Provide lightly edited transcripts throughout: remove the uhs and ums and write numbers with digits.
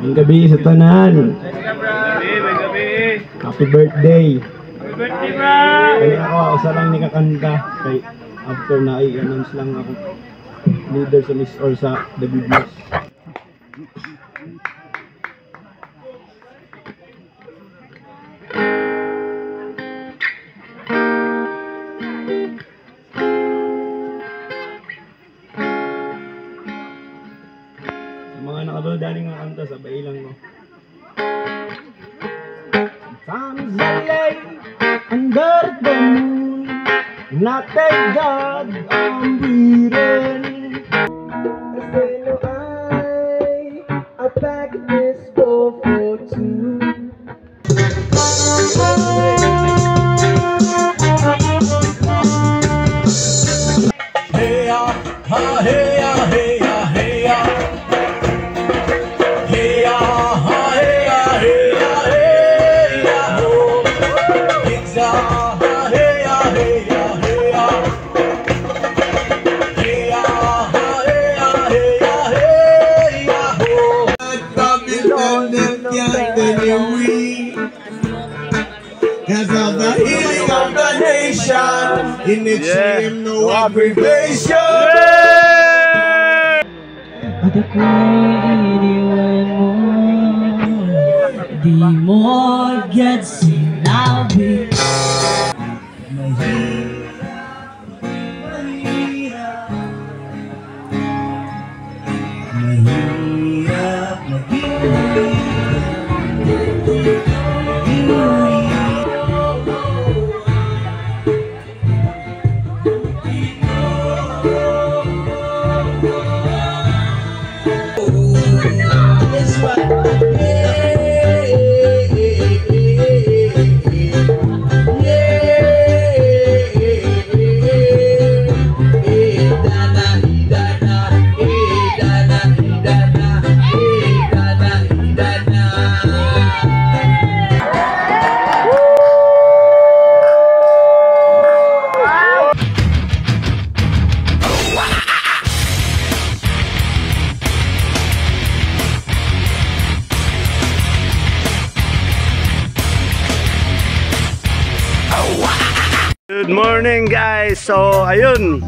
Ang gabi sa tanan. Gabi. Happy birthday. Happy birthday, bro! Kaya ako, isa lang ni kakanta. Kay after na i-announce lang ako. Leader sa Miss or sa The Good News. Mga nakabadaling nga kanta, sabay lang mo. Sometimes I lay under the moon, and I thank God I'm breathing. I say no, I pack this for two. Hey ya, ha, hey ya, hey ya, hey ya. Hey ya, ha, hey ya, hey ya, hey ya, ho. Pizza, ha, hey ya, hey ya, hey ya. Hey ya, ha, hey ya, hey ya, hey ya, ho. Cause of the healing of the nation, in extreme no abbreviation. At ako'y iniwan mo, di mo agad sinabi. Mahirap Good morning guys. So ayun,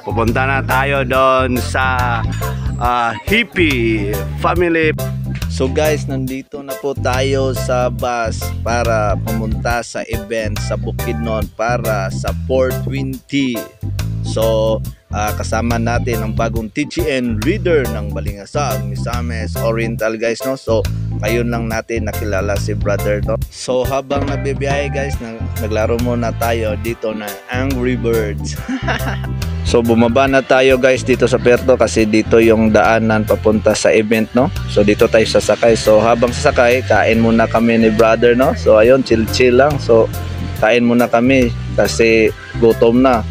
pupunta na tayo doon sa Hippie Family. So guys, nandito na po tayo sa bus para pumunta sa event sa Bukidnon para sa 420. So kasama natin ang bagong TGN leader ng Balingasag, Misamis Oriental guys, no? So ngayon lang natin nakilala si brother, no? So habang nagbibiyahe guys, naglaro muna tayo dito na Angry Birds. So bumaba na tayo guys dito sa Puerto kasi dito yung daanan papunta sa event, no? So dito tayo sasakay. So habang sasakay, kain muna kami ni brother, no? So ayun, chill lang. So kain muna kami kasi gutom na.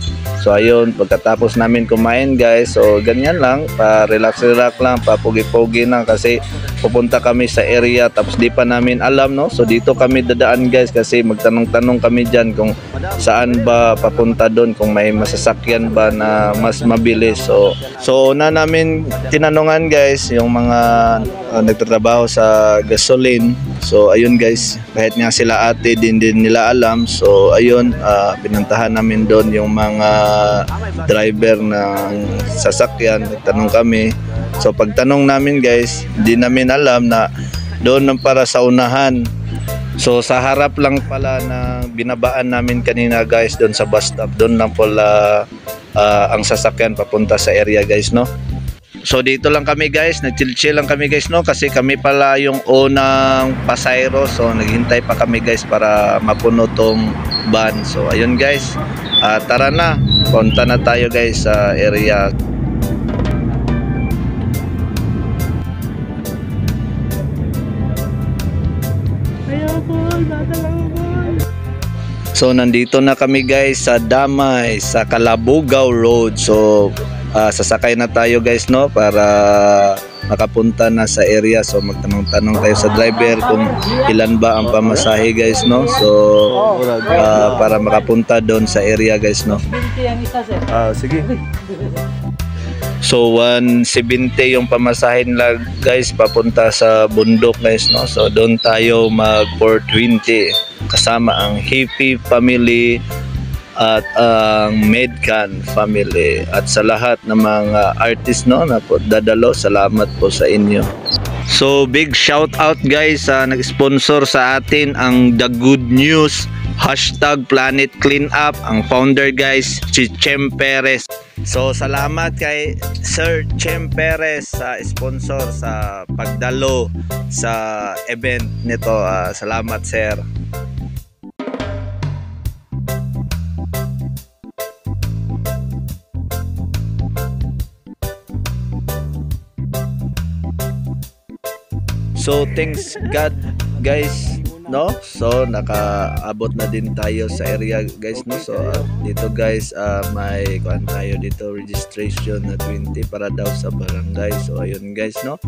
So ayun, pagkatapos namin kumain guys, so ganyan lang, pa-relax lang, pa-pogi-pogi lang kasi pupunta kami sa area tapos di pa namin alam, no? So dito kami dadaan guys kasi magtanong-tanong kami dyan kung saan ba papunta doon, kung may masasakyan ba na mas mabilis. So na namin tinanungan guys yung mga nagtatrabaho sa gasoline. So ayun guys, kahit nga sila ate din nila alam. So ayun, pinuntahan namin doon yung mga driver ng sasakyan, nagtanong kami. So pagtanong namin guys, hindi namin alam na doon ng para sa unahan. So sa harap lang pala na binabaan namin kanina guys, doon sa bus stop, doon lang pala ang sasakyan papunta sa area guys, no? So dito lang kami guys, nag-chill lang kami guys, no? Kasi kami pala yung unang pasayro. So naghintay pa kami guys para mapuno tong van. So ayun guys, tara na, punta na tayo guys sa area. So nandito na kami guys sa Damay, sa Calabugao Road. So sasakay na tayo guys, no, para makapunta na sa area. So magtanong-tanong tayo sa driver kung ilan ba ang pamasahe guys, no. So para makapunta doon sa area guys, no. Ang isa sir. Sige. So 170 yung pamasahin lang guys papunta sa bundok guys, no. So doon tayo mag 420 kasama ang Hippie family at ang Medcan family at sa lahat ng mga artist, no, na po dadalo. Salamat po sa inyo. So big shout out guys sa nag-sponsor sa atin, ang The Good News #Planet Cleanup, ang founder guys si Chem Perez. So salamat kay Sir Chem Perez sa sponsor sa pagdalo sa event nito. Salamat sir. So thanks God guys, no. So nakaabot na din tayo sa area guys, no. So dito guys may kuan tayo dito, registration na 20 para daw sa barangay. So ayun guys, no.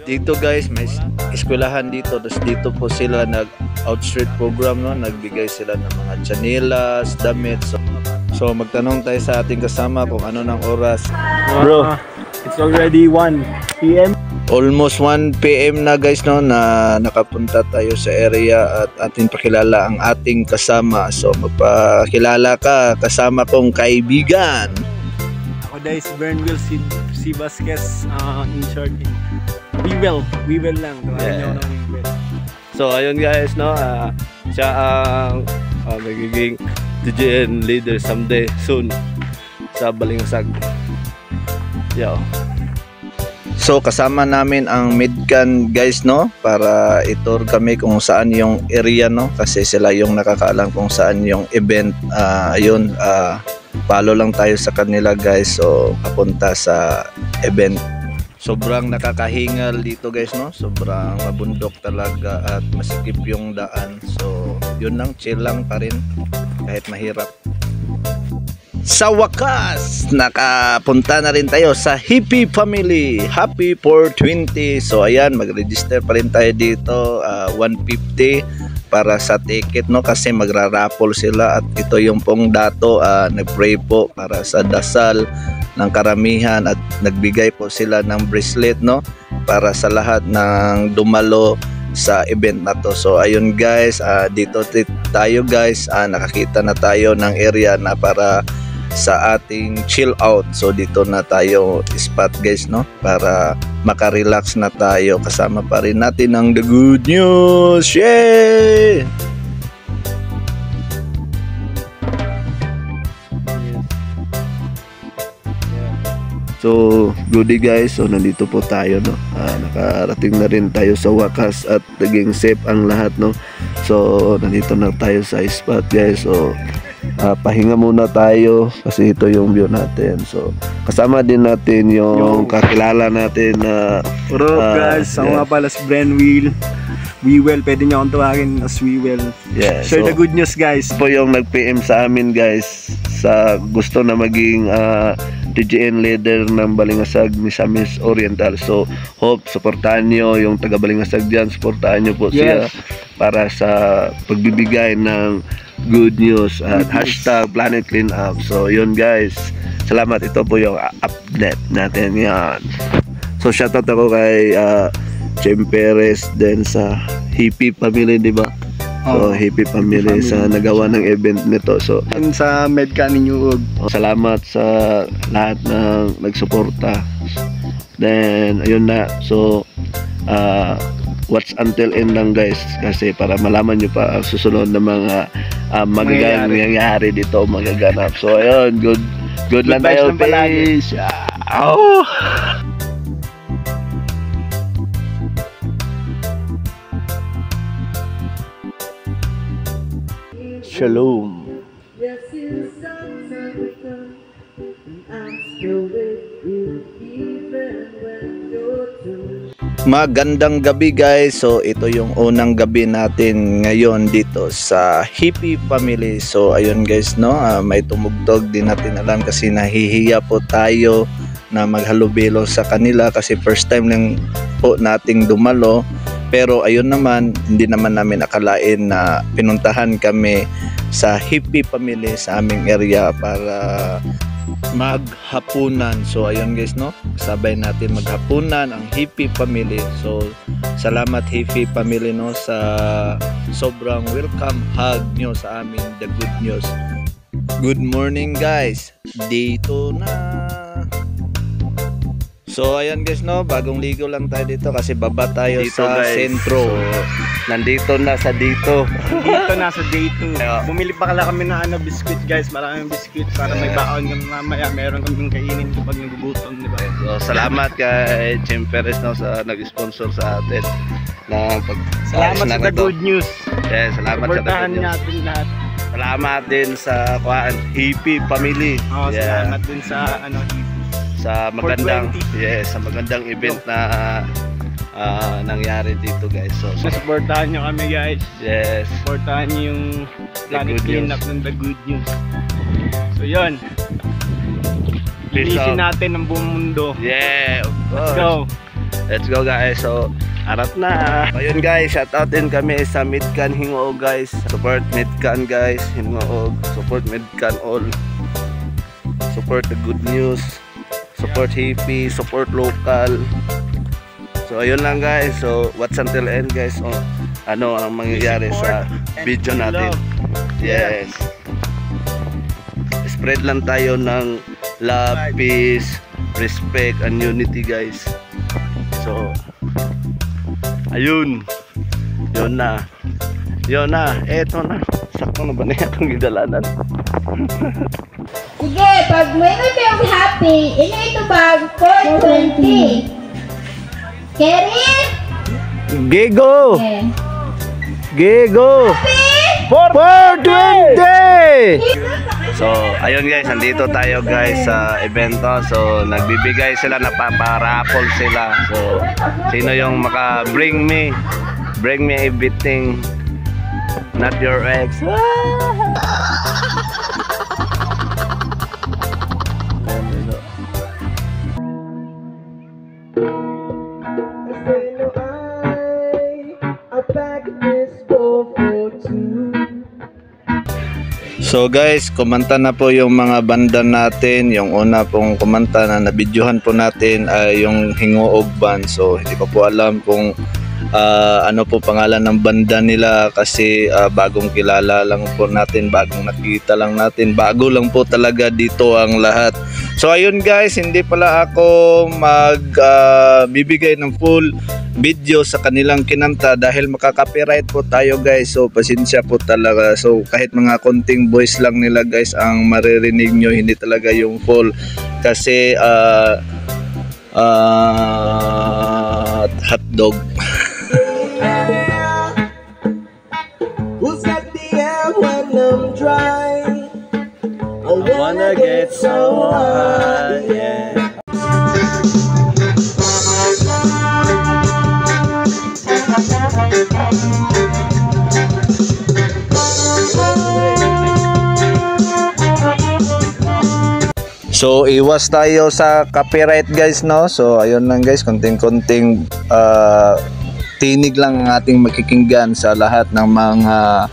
Dito guys may eskwelahan dito, tapos dito po sila nag outstreet program, no. Nagbigay sila ng mga chanelas, damit. So magtanong tayo sa ating kasama kung ano ng oras. Bro, it's already 1 PM. Almost 1 PM na guys, no, na nakapunta tayo sa area at ating pakilala ang ating kasama. So magpakilala ka, kasama kong kaibigan. Ako dahil si Bernwill, si Vasquez, in short. We will lang. Yeah. So ayun guys, no, siya ang magiging DJN leader someday soon sa Balingasag. Yo. So kasama namin ang Medcan guys, no, para itour kami kung saan yung area, no, kasi sila yung nakakaalam kung saan yung event. Ayun, follow lang tayo sa kanila guys. So papunta sa event. Sobrang nakakahingal dito guys, no, sobrang mabundok talaga at masikip yung daan. So yun lang, chill lang pa rin kahit mahirap. Sa wakas, nakapunta na rin tayo sa Hippie family. Happy 420. So ayan, mag-register pa rin tayo dito, 150 para sa ticket, no, kasi magra-raffle sila at ito yung pong dato. Nag-pray po para sa dasal ng karamihan at nagbigay po sila ng bracelet, no, para sa lahat ng dumalo sa event na to. So ayun guys, dito tayo guys, nakakita na tayo ng area na para sa ating chill out. So dito na tayo spot guys, no, para makarelax na tayo. Kasama pa rin natin ang The Good News. Yay! So goodie guys, so nandito po tayo, no. Nakarating na rin tayo sa wakas at naging safe ang lahat, no. So nandito na tayo sa spot guys. So pahinga muna tayo kasi ito yung view natin. So kasama din natin yung kakilala natin na guys, ako nga pala si Brenwill. We will, pwede nyo akong tawagin as we will. Yeah, Share so, the good news guys. po yung nag-PM sa amin guys sa gusto na maging DJN leader ng Balingasag, Misamis Oriental. So hope supportahan nyo yung taga Balingasag dyan, supportahan nyo po siya para sa pagbibigay ng good news at #Planet Cleanup. So yun guys, salamat. Ito po yung update natin yan. So shoutout ako kay Chem Perez din sa Hippie family, di ba? So Hippie family sa nagawa ng event nito. So Sa Medcan ninyo. salamat sa lahat ng nagsuporta. Then ayun na. So watch until end lang guys, kasi para malaman nyo pa ang susunod na mga mangyayari dito, magaganap. So ayun, good lang tayo guys. Oh. Shalom. Magandang gabi guys. So ito yung unang gabi natin ngayon dito sa Hippie family. So ayun guys, no, may tumugtog din natin alam kasi nahihiya po tayo na maghalubilo sa kanila kasi first time lang po nating dumalo. Pero ayun naman, hindi naman namin akalain na pinuntahan kami sa Hippie family sa aming area para maghapunan. So ayun guys, no, sabay natin maghapunan ang Hippie family. So salamat Hippie family, no, sa sobrang welcome hug nyo sa amin, the good news. Good morning guys, dito na. So ayan guys, no, bagong ligo lang tayo dito kasi baba tayo dito, sa guys. Sentro. So, nandito na sa dito. Dito na sa day 2. Bumili pa kala kami na biscuit guys, maraming biscuit para may baon kami mamaya. Meron kaming kainin kapag nagugutom, di ba? So salamat kay Jim Perez, no, sa nag-sponsor sa atin na salamat sa the good news. Yes, salamat sa the good news. Natin lahat. Salamat din sa Hippie family. Oh, yeah. Salamat din sa sa magandang sa magandang event na nangyari dito guys. So supportahan nyo kami guys. Yes. Supportahan nyo yung planet cleanup ng the good news. So yun. Linisin natin ang buong mundo. Yeah, of course. Let's go. Let's go guys. So harap na. Ayun guys, shout out din kami sa Midcan Hingoog guys. Support Midcan guys, Hingoog. Support Midcan all. Support the good news. Support Hippie, support local. So ayun lang guys. So what's until end guys? Ano ang mangyayari sa video natin? Yes. Spread lang tayo ng love, peace, respect and unity guys. So ayun. Yun na. Yun na. Eto na. Sakto na ba na itong gidalanan? Sige, pag may kayong happy, ito bag 420. Kerry? Gigo! Okay. Gigo! Happy? 420! So, ayun guys, nandito tayo guys sa evento. So, nagbibigay sila, napaparaffle sila. So, sino yung bring me everything, not your ex. So guys, kumanta na po yung mga banda natin. Yung una pong kumanta na nabidyohan po natin ay yung Hingoog Band. So hindi ko po alam kung ano po pangalan ng banda nila kasi bagong kilala lang po natin, bagong nakita lang natin, bago lang po talaga dito ang lahat. So ayun guys, hindi pala ako bibigay ng full video sa kanilang kinanta dahil makaka-copyright po tayo guys. So pasensya po talaga. So kahit mga konting voice lang nila guys ang maririnig nyo, hindi talaga yung full kasi hotdog. Who's got the air when I'm dry? I wanna get so high, yeah. So iwas tayo sa copyright guys, no? So ayun lang guys, konting-konting tinig lang ang ating makikinggan sa lahat ng mga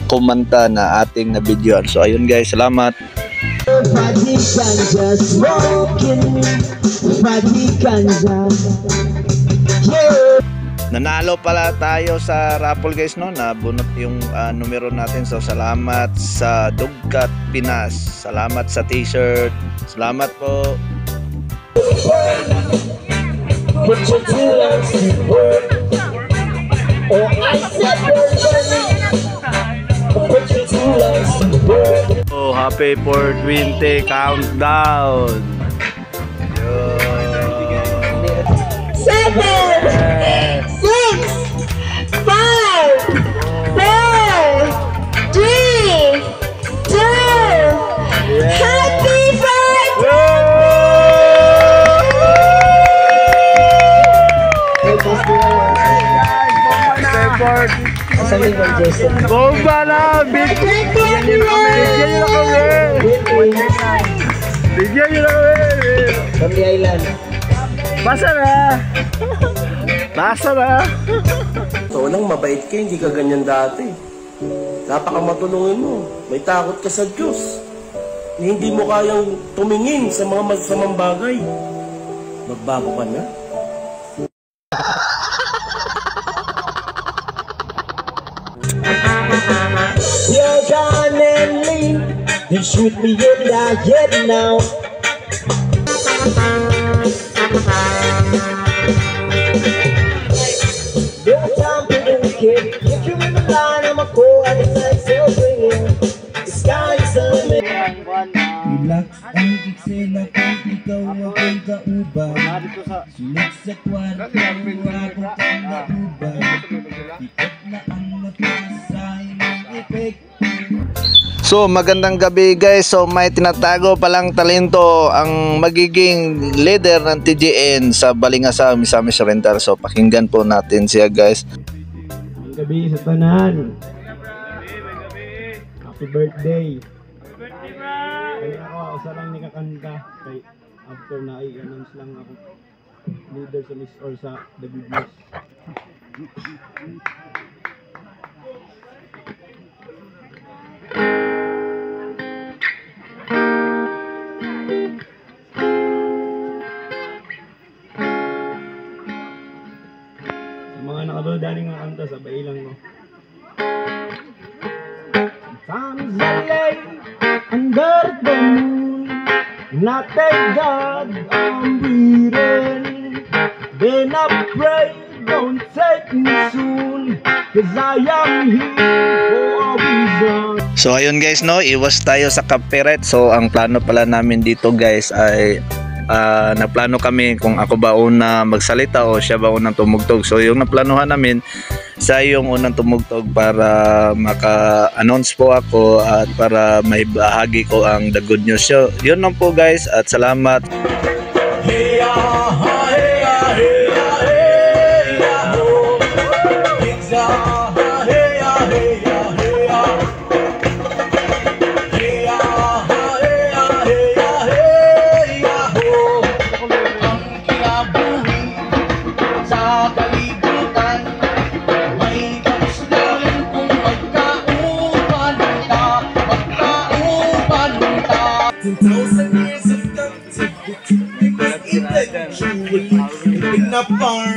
kumanta na ating na video. So ayun guys, salamat. Nanalo pala tayo sa raffle guys, no? Nabunot yung numero natin. So salamat sa Dugkat Pinas. Salamat sa t-shirt. Salamat po. Put your two hands to work. Oh, I said put your two hands to work. Oh, happy 420 countdown. 7, 6, 5, 4, 3, 2, happy birthday! Bomba na! Bigyan nyo na kami! Bigyan nyo na kami! From the island. Basa na! Basa na! So, unang mabait ka, hindi ka ganyan dati. Napakamatulungin mo. May takot ka sa Diyos. na hindi mo kayang tumingin sa mga masasamang bagay, magbago ka na. You're gone and leave. Then shoot me in the head now. Don't time to the kid. If you in the line, I'm a call and it's like still swinging. The sky is the limit. Relax ang eksena kung ikaw akong kaubang. Sulit sa kwarto akong kang naubang. Ikot na ang napasay ng epekto. So magandang gabi guys. So may tinatago palang talento ang magiging leader ng TGN sa Balingasa Misamis Rental. So pakinggan po natin siya guys. Ang gabi sa tanan. Happy birthday. Kaya ako, isa lang nikakanta. Kay after na i-announce lang ako leader sa Miss or sa The Good News. Sa mga nakabadaling nga kanta, sabay lang no. Sometimes I lay under the moon, not thank God I'm breathing. Then I pray, don't take me soon, 'cause I am here for a reason. So ayun guys no, iwas tayo sa copyright. So ang plano pala namin dito guys ay naplano kami kung ako ba una magsalita o siya ba unang tumugtog. So yung naplanuhan namin, siya yung unang tumugtog para maka-announce po ako at para may bahagi ko ang The Good News. So yun lang po guys at salamat. Hey ah, hey ah, hey ah, hey ah, ho. Kids ah, hey ah, hey ah, hey ah. Hey ah, hey ah, hey ah, hey ah, ho. Ang kinabuhi sa kalibutan, may kamustahan kung magkaupan ka, magkaupan ka. 2,000 years of captivity, eventually in a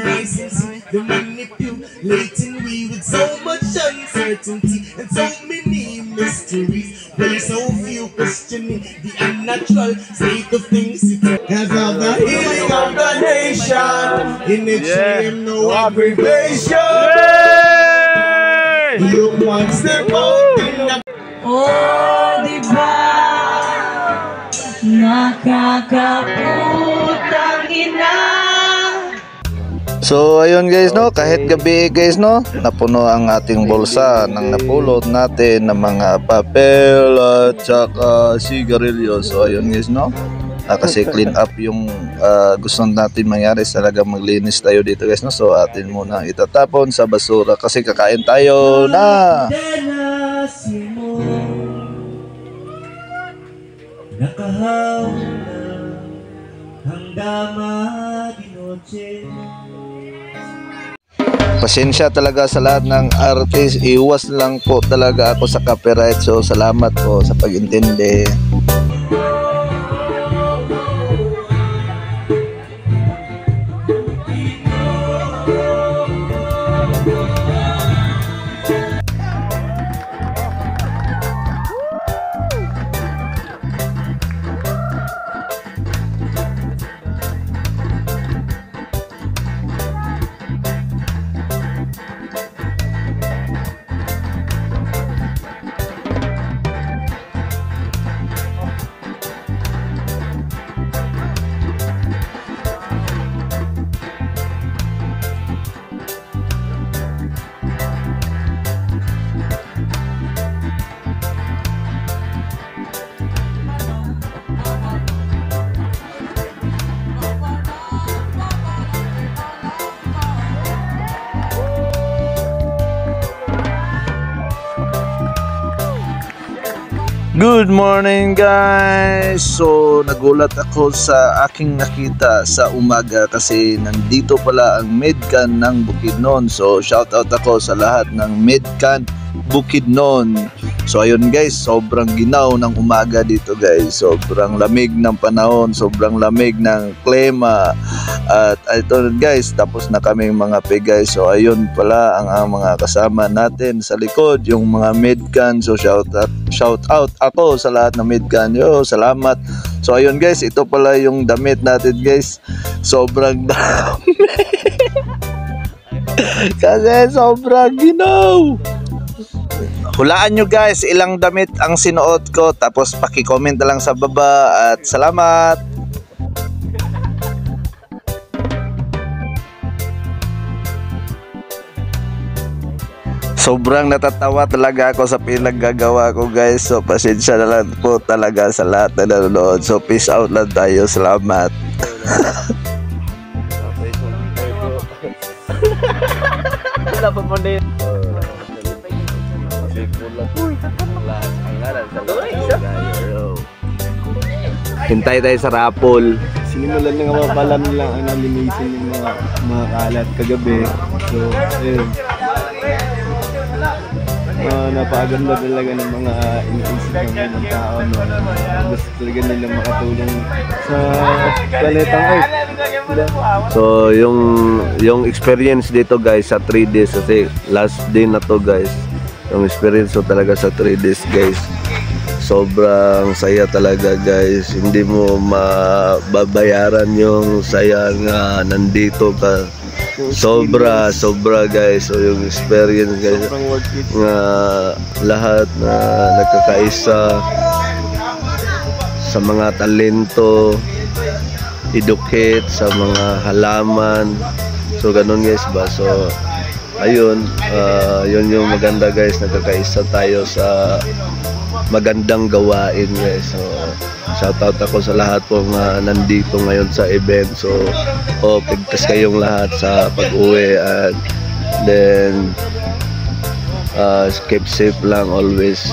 rising sea, the manipulating we with so much uncertainty and so many mysteries, where so few questioning the unnatural state of things. As of the healing of the nation, in its name no aggravation. You one step out in the Oh, diba? Nakakaputang ina. So ayun guys no, kahit gabi guys no, napuno ang ating bulsa ng napulot natin ng mga papel at saka sigarilyo. So ayun guys no, kasi clean up yung gusto natin mangyari, talaga maglinis tayo dito guys no. So atin muna itatapon sa basura kasi kakain tayo na. Nakahauna hanggang madinoche. Pasensya talaga sa lahat ng artist, iwas lang po talaga ako sa copyright. So salamat po sa pag-intindi. Good morning guys! So nagulat ako sa aking nakita sa umaga kasi nandito pala ang Medcan ng Bukidnon. So shoutout ako sa lahat ng Medcan Bukidnon. So ayun guys, sobrang ginaw ng umaga dito guys. Sobrang lamig ng panahon, sobrang lamig ng klima. At ito guys, tapos na kaming mga guys. So ayun pala ang mga kasama natin sa likod, yung mga Medcan. So shout out ako sa lahat ng Medcan. Yo, salamat. So ayun guys, ito pala yung damit natin guys. Sobrang dami. Kasi sobrang ginaw. Hulaan nyo guys ilang damit ang sinuot ko, tapos paki-comment na lang sa baba at salamat. Sobrang natatawa talaga ako sa pinaggagawa ko guys. So pasensya na lang po talaga sa lahat na nanonood. So peace out lang tayo. Salamat. Wala pa po din. Hintay tayo sa Rapol. Sinimulan na nga pala nilang linisin yung mga kalat kagabi. So, ayun. Napakaganda talaga ng mga iniisip ng tao. Gusto talaga nila makatulong sa planetang Earth. So yung experience dito guys sa 3 days, kasi last day na to guys. Yung experience ko talaga sa 3 days guys, sobrang saya talaga guys. Hindi mo mababayaran yung saya nga nandito ka. Sobra guys. So yung experience guys nga lahat na nagkakaisa sa mga talento, educate sa mga halaman. So ganun guys ba. So ayun, yun yung maganda guys, nagkakaisa tayo sa magandang gawain guys. So shoutout ako sa lahat po nga nandito ngayon sa event. So pigtas kayong lahat sa pag-uwi, and then keep safe lang always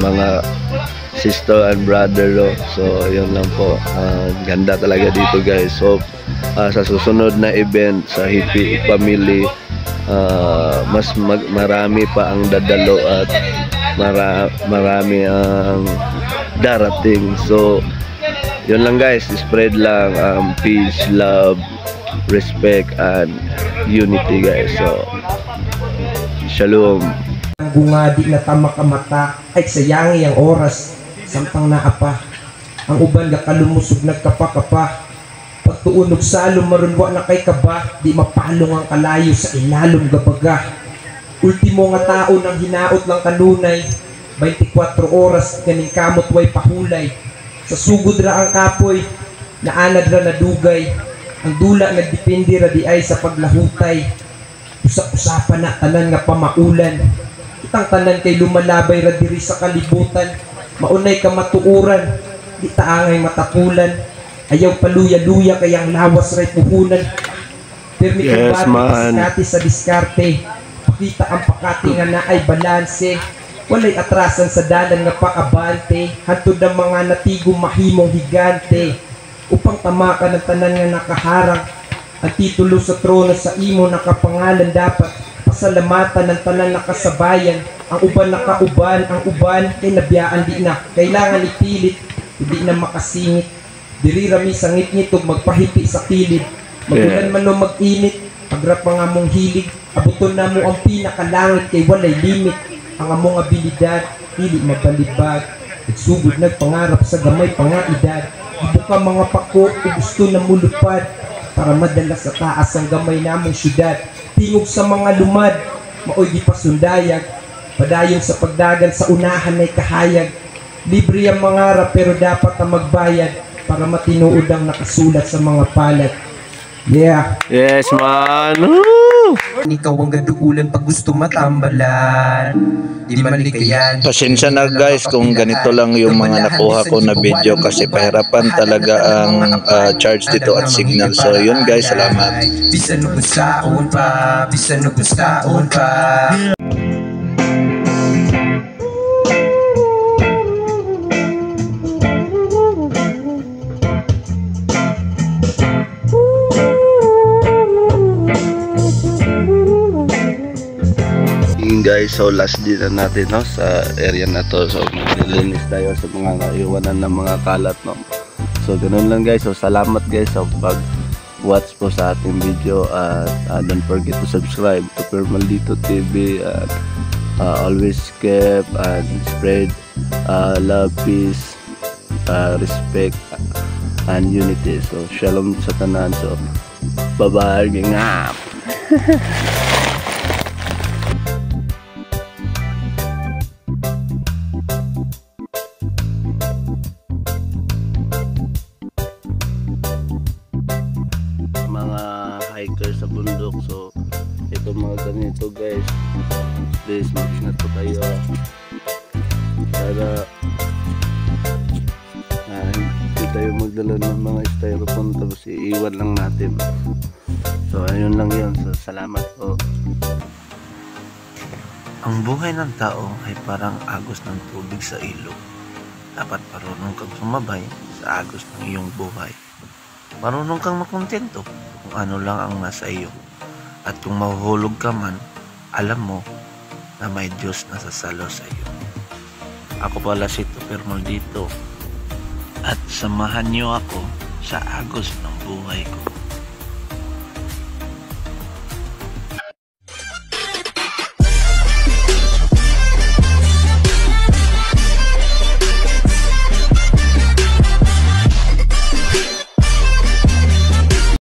mga sister and brother lo. So yun lang po, ganda talaga dito guys. So sa susunod na event sa Hippie Family, mas marami pa ang dadalo at marami ang darating. So yun lang guys, spread lang peace, love, respect and unity guys. So shalom. Ang bungadi na tamak ang mata ay sayangi ang oras samtang naapa. Ang uban ga kalumusog nagkapa-kapa. Pagtuunog salom marunwa na kay kaba, di mapalong ang kalayo sa ilalom gabaga. Ultimo nga tao ng hinaot lang kanunay, 24 oras ganing kamot way pahulay. Sa sugod ra ang kapoy, naanad ra na dugay. Ang dula nagdepende ra di ay sa paglahutay. Usap-usapan na tanan nga pamaulan. Kitang tanan kay lumalabay ra diri sa kalibutan. Maunay ka matuuran, di taangay matapulan. Ayaw paluya-luya kayang lawas ra'y puhunan. Permi Yes, man. Diskarte sa diskarte. Pakita ang pakati nga na ay balanse. Walay atrasan sa dalan nga pakabante. Hantod ang mga natigong mahimong higante. Upang tamakan ng tanan nga nakaharang. Ang titulo sa trono sa imo nakapangalan dapat. Pasalamatan ng tanan nakasabayan. Ang uban nakauban, ang uban kay nabiyaan di na. Kailangan ipilit, hindi na makasingit. Diri rami sa ngit-ngitog magpahipi sa kilid. Magulan man o mag-init, pagrap ang among hilig. Abuton na mo ang pinakalangit kay walay limit. Ang among abilidad, hindi mabalibag. Nagsugod nagpangarap sa gamay pangaidad. Ibuka mga pako o gusto na mulupad. Para madala sa taas ang gamay namong syudad. Tingog sa mga lumad, maoy di pasundayag. Padayon sa pagdagan sa unahan ay kahayag. Libre ang mangarap pero dapat ang magbayad. Para matinuod ang nakasulat sa mga palat. Yeah. Yes man. Woo! Ikaw ang gaduulan pag gusto matambalan. Di man likayan. Pasensya na guys kung ganito lang yung mga nakuha ko na video, kasi pahirapan talaga ang charge dito at signal. So yun guys, salamat. Bisan nugustaon pa, bisan nugustaon pa. guys, so last din na natin, no, sa area na to. So maglilinis tayo sa mga naiwanan ng mga kalat, no. So ganun lang guys. So salamat guys sa pag-watch po sa ating video, at don't forget to subscribe to Per Maldito TV, at always keep and spread love, peace, respect and unity. So shalom sa tanan. So bye-bye, ngap. Mga hiker sa bundok, so ito mga ganito guys, please mag-ingat po kayo para hindi tayo magdala ng mga styrofoam tapos iiwan lang natin. So ayun lang yun. So salamat po. Ang buhay ng tao ay parang agos ng tubig sa ilog. Dapat marunong kang sumabay sa agos ng iyong buhay. Marunong kang makontento kung ano lang ang nasa iyo. At kung mahuhulog ka man, alam mo na may Diyos na sasalo sa iyo. Ako pala si Per Maldito, at samahan niyo ako sa agos ng buhay ko.